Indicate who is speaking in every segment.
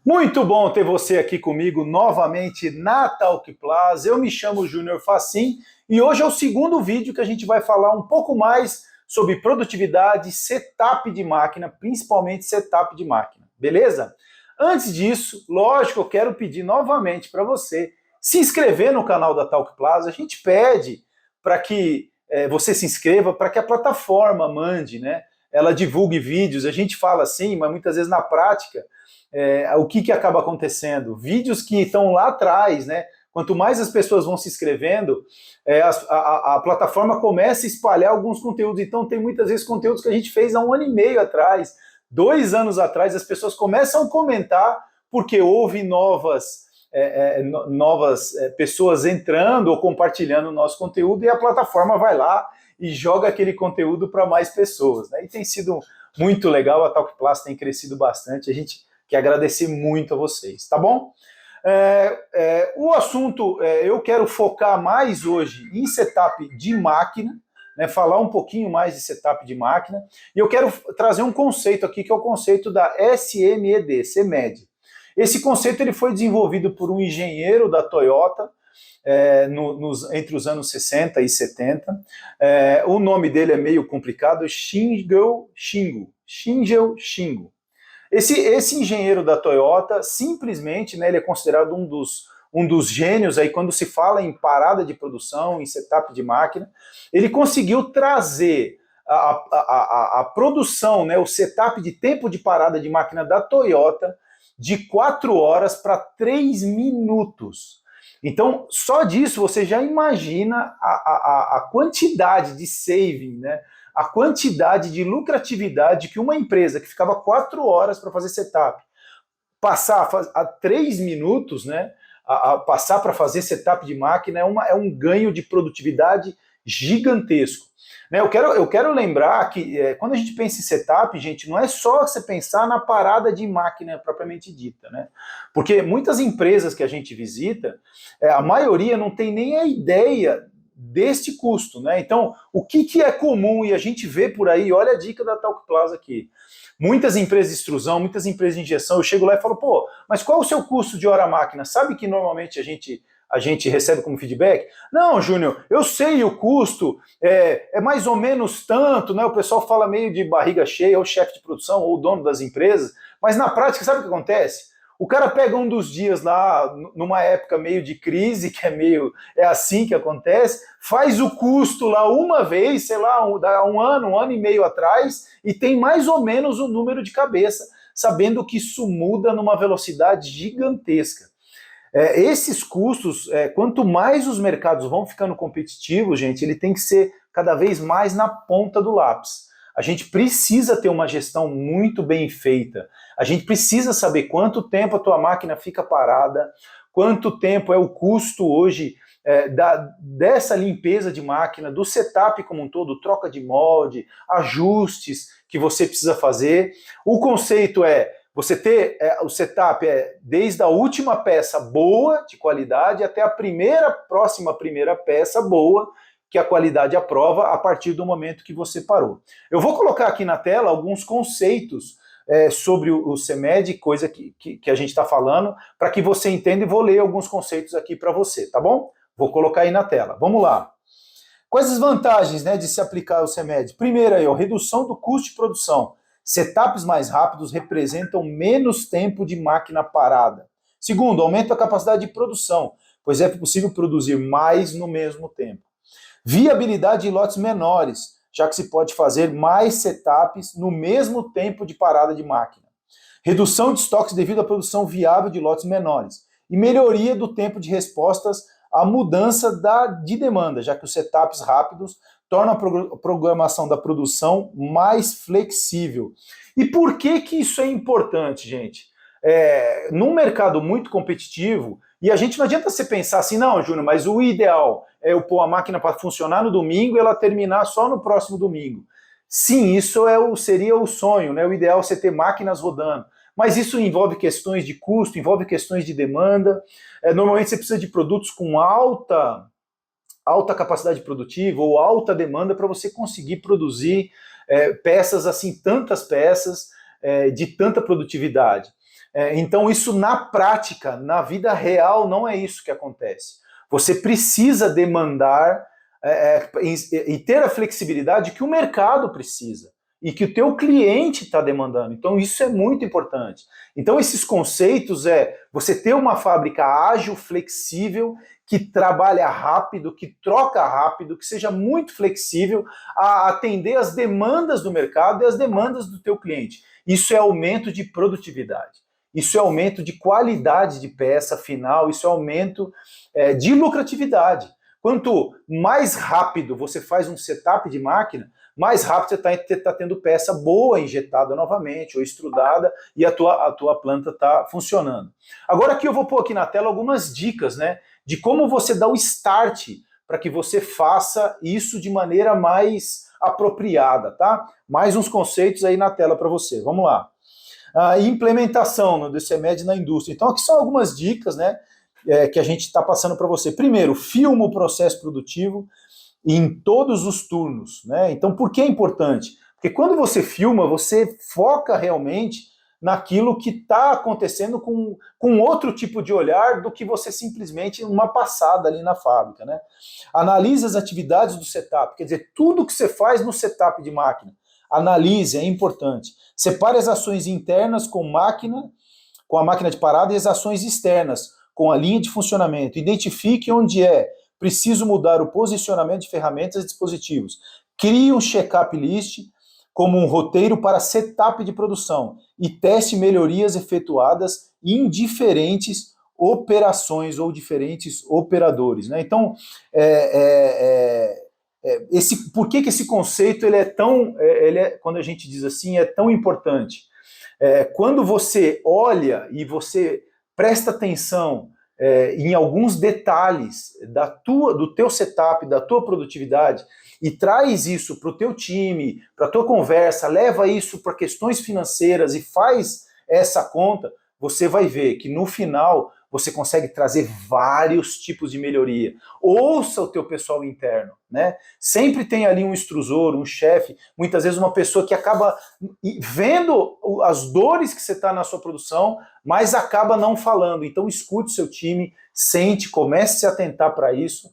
Speaker 1: Muito bom ter você aqui comigo novamente na Talk Plaza. Eu me chamo Júnior Facim e hoje é o segundo vídeo que a gente vai falar um pouco mais sobre produtividade, setup de máquina, principalmente setup de máquina, beleza? Antes disso, lógico, eu quero pedir novamente para você se inscrever no canal da Talk Plaza. A gente pede para que você se inscreva, para que a plataforma mande, né? Ela divulgue vídeos. A gente fala assim, mas muitas vezes na prática o que acaba acontecendo? Vídeos que estão lá atrás, né? Quanto mais as pessoas vão se inscrevendo, a plataforma começa a espalhar alguns conteúdos. Então, tem muitas vezes conteúdos que a gente fez há 1 ano e meio atrás, 2 anos atrás, as pessoas começam a comentar porque houve novas pessoas entrando ou compartilhando o nosso conteúdo e a plataforma vai lá e joga aquele conteúdo para mais pessoas, né? E tem sido muito legal, a Talk Plus tem crescido bastante, a gente quer agradecer muito a vocês, tá bom? O assunto, eu quero focar mais hoje em setup de máquina, né, falar um pouquinho mais de setup de máquina, e eu quero trazer um conceito aqui, que é o conceito da SMED, CMED. Esse conceito ele foi desenvolvido por um engenheiro da Toyota, entre os anos 60 e 70. O nome dele é meio complicado, Shingo Shingo. Esse engenheiro da Toyota, simplesmente, né, ele é considerado um dos gênios aí quando se fala em parada de produção, em setup de máquina. Ele conseguiu trazer a produção, né, o setup de tempo de parada de máquina da Toyota de 4 horas para 3 minutos. Então, só disso você já imagina a quantidade de saving, né? A quantidade de lucratividade que uma empresa que ficava 4 horas para fazer setup, passar a 3 minutos, né? Passar para fazer setup de máquina é um ganho de produtividade gigantesco. Né? Eu quero lembrar que quando a gente pensa em setup, gente, não é só você pensar na parada de máquina propriamente dita, né? Porque muitas empresas que a gente visita, a maioria não tem nem a ideia deste custo, né? Então, o que é comum e a gente vê por aí, olha a dica da Talk Plaza aqui. Muitas empresas de extrusão, muitas empresas de injeção, eu chego lá e falo, pô, mas qual é o seu custo de hora máquina? Sabe que normalmente a gente recebe como feedback? Não, Júnior, eu sei o custo, é mais ou menos tanto, né? O pessoal fala meio de barriga cheia, ou chefe de produção, ou dono das empresas, mas na prática, sabe o que acontece? O cara pega um dos dias lá, numa época meio de crise, que é assim que acontece, faz o custo lá uma vez, sei lá, dá 1 ano e meio atrás, e tem mais ou menos o número de cabeça, sabendo que isso muda numa velocidade gigantesca. Esses custos, quanto mais os mercados vão ficando competitivos, gente, ele tem que ser cada vez mais na ponta do lápis. A gente precisa ter uma gestão muito bem feita. A gente precisa saber quanto tempo a tua máquina fica parada, quanto tempo é o custo hoje dessa limpeza de máquina, do setup como um todo, troca de molde, ajustes que você precisa fazer. O conceito você ter o setup desde a última peça boa, de qualidade, até a próxima primeira peça boa, que a qualidade aprova a partir do momento que você parou. Eu vou colocar aqui na tela alguns conceitos sobre o CMED, coisa que a gente está falando, para que você entenda, e vou ler alguns conceitos aqui para você, tá bom? Vou colocar aí na tela. Vamos lá. Quais as vantagens, né, de se aplicar o CMED? Primeiro, aí, redução do custo de produção. Setups mais rápidos representam menos tempo de máquina parada. Segundo, aumenta a capacidade de produção, pois é possível produzir mais no mesmo tempo. Viabilidade de lotes menores, já que se pode fazer mais setups no mesmo tempo de parada de máquina. Redução de estoques devido à produção viável de lotes menores. E melhoria do tempo de respostas à mudança de demanda, já que os setups rápidos tornam a programação da produção mais flexível. E por que isso é importante, gente? Num mercado muito competitivo, e a gente não adianta você pensar assim, não, Júnior, mas o ideal é eu pôr a máquina para funcionar no domingo e ela terminar só no próximo domingo. Sim, isso seria o sonho, né? O ideal é você ter máquinas rodando. Mas isso envolve questões de custo, envolve questões de demanda. Normalmente você precisa de produtos com alta capacidade produtiva ou alta demanda para você conseguir produzir peças assim, tantas peças de tanta produtividade. Então isso na prática, na vida real, não é isso que acontece. Você precisa demandar e ter a flexibilidade que o mercado precisa e que o teu cliente está demandando. Então isso é muito importante. Então esses conceitos você ter uma fábrica ágil, flexível, que trabalha rápido, que troca rápido, que seja muito flexível a atender as demandas do mercado e as demandas do teu cliente. Isso é aumento de produtividade. Isso é aumento de qualidade de peça final, isso é aumento de lucratividade. Quanto mais rápido você faz um setup de máquina, mais rápido você está tendo peça boa injetada novamente, ou extrudada, e a tua planta está funcionando. Agora aqui eu vou pôr aqui na tela algumas dicas, né, de como você dá o start para que você faça isso de maneira mais apropriada, tá? Mais uns conceitos aí na tela para você. Vamos lá. A implementação do CMED na indústria. Então aqui são algumas dicas, né, que a gente está passando para você. Primeiro, filma o processo produtivo em todos os turnos, né? Então por que é importante? Porque quando você filma, você foca realmente naquilo que está acontecendo com outro tipo de olhar do que você simplesmente uma passada ali na fábrica, né? Analise as atividades do setup, quer dizer, tudo que você faz no setup de máquina. Analise, é importante. Separe as ações internas com a máquina de parada, e as ações externas, com a linha de funcionamento. Identifique onde é preciso mudar o posicionamento de ferramentas e dispositivos. Crie um check-up list como um roteiro para setup de produção e teste melhorias efetuadas em diferentes operações ou diferentes operadores, né? Então, por que esse conceito ele é tão, quando a gente diz assim, é tão importante? Quando você olha e você presta atenção em alguns detalhes do teu setup, da tua produtividade, e traz isso para o teu time, para a tua conversa, leva isso para questões financeiras e faz essa conta, você vai ver que no final você consegue trazer vários tipos de melhoria. Ouça o teu pessoal interno, né? Sempre tem ali um extrusor, um chefe, muitas vezes uma pessoa que acaba vendo as dores que você está na sua produção, mas acaba não falando. Então escute o seu time, sente, comece a se atentar para isso,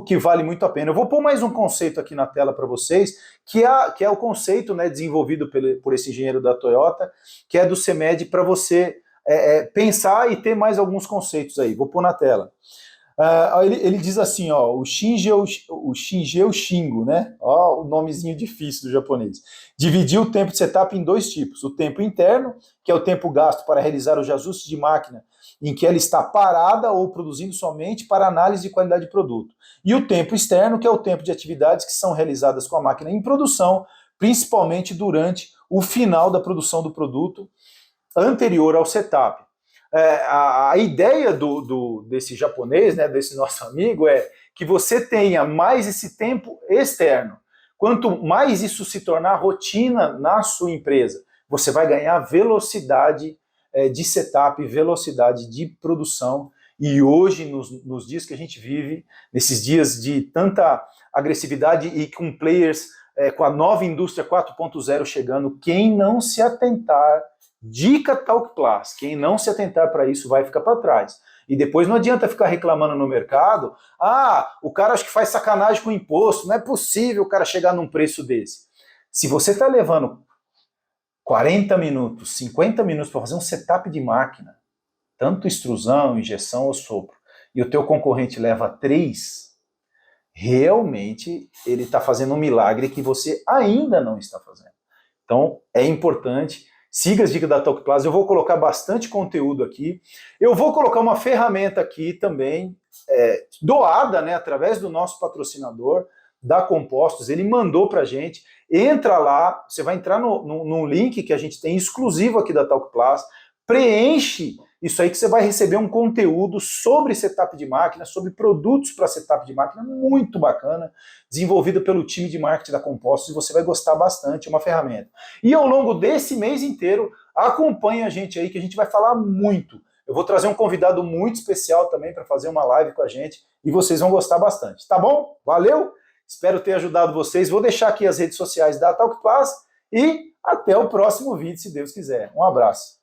Speaker 1: que vale muito a pena. Eu vou pôr mais um conceito aqui na tela para vocês, que é o conceito, né, desenvolvido por esse engenheiro da Toyota, que é do CMED, para você pensar e ter mais alguns conceitos aí. Vou pôr na tela. Ele diz assim, ó, o Shingeu Shingo, né? Ó, o nomezinho difícil do japonês. Dividiu o tempo de setup em dois tipos. O tempo interno, que é o tempo gasto para realizar os ajustes de máquina em que ela está parada ou produzindo somente para análise de qualidade de produto. E o tempo externo, que é o tempo de atividades que são realizadas com a máquina em produção, principalmente durante o final da produção do produto anterior ao setup. A ideia desse japonês, né, desse nosso amigo, é que você tenha mais esse tempo externo. Quanto mais isso se tornar rotina na sua empresa, você vai ganhar velocidade de setup, velocidade de produção. E hoje, nos dias que a gente vive, nesses dias de tanta agressividade e com players, com a nova indústria 4.0 chegando, quem não se atentar, dica Talk Plus, quem não se atentar para isso vai ficar para trás. E depois não adianta ficar reclamando no mercado, o cara acho que faz sacanagem com o imposto, não é possível o cara chegar num preço desse. Se você está levando 40 minutos, 50 minutos para fazer um setup de máquina, tanto extrusão, injeção ou sopro, e o teu concorrente leva 3, realmente ele está fazendo um milagre que você ainda não está fazendo. Então é importante. Siga as dicas da Talk Plus, eu vou colocar bastante conteúdo aqui. Eu vou colocar uma ferramenta aqui também, doada, né, através do nosso patrocinador, da Compostos. Ele mandou pra gente. Entra lá, você vai entrar num link que a gente tem exclusivo aqui da Talk Plus, preenche isso aí que você vai receber um conteúdo sobre setup de máquina, sobre produtos para setup de máquina, muito bacana, desenvolvido pelo time de marketing da Compostos, e você vai gostar bastante, é uma ferramenta. E ao longo desse mês inteiro, acompanhe a gente aí, que a gente vai falar muito. Eu vou trazer um convidado muito especial também para fazer uma live com a gente, e vocês vão gostar bastante, tá bom? Valeu? Espero ter ajudado vocês. Vou deixar aqui as redes sociais da Talk Plus, e até o próximo vídeo, se Deus quiser. Um abraço.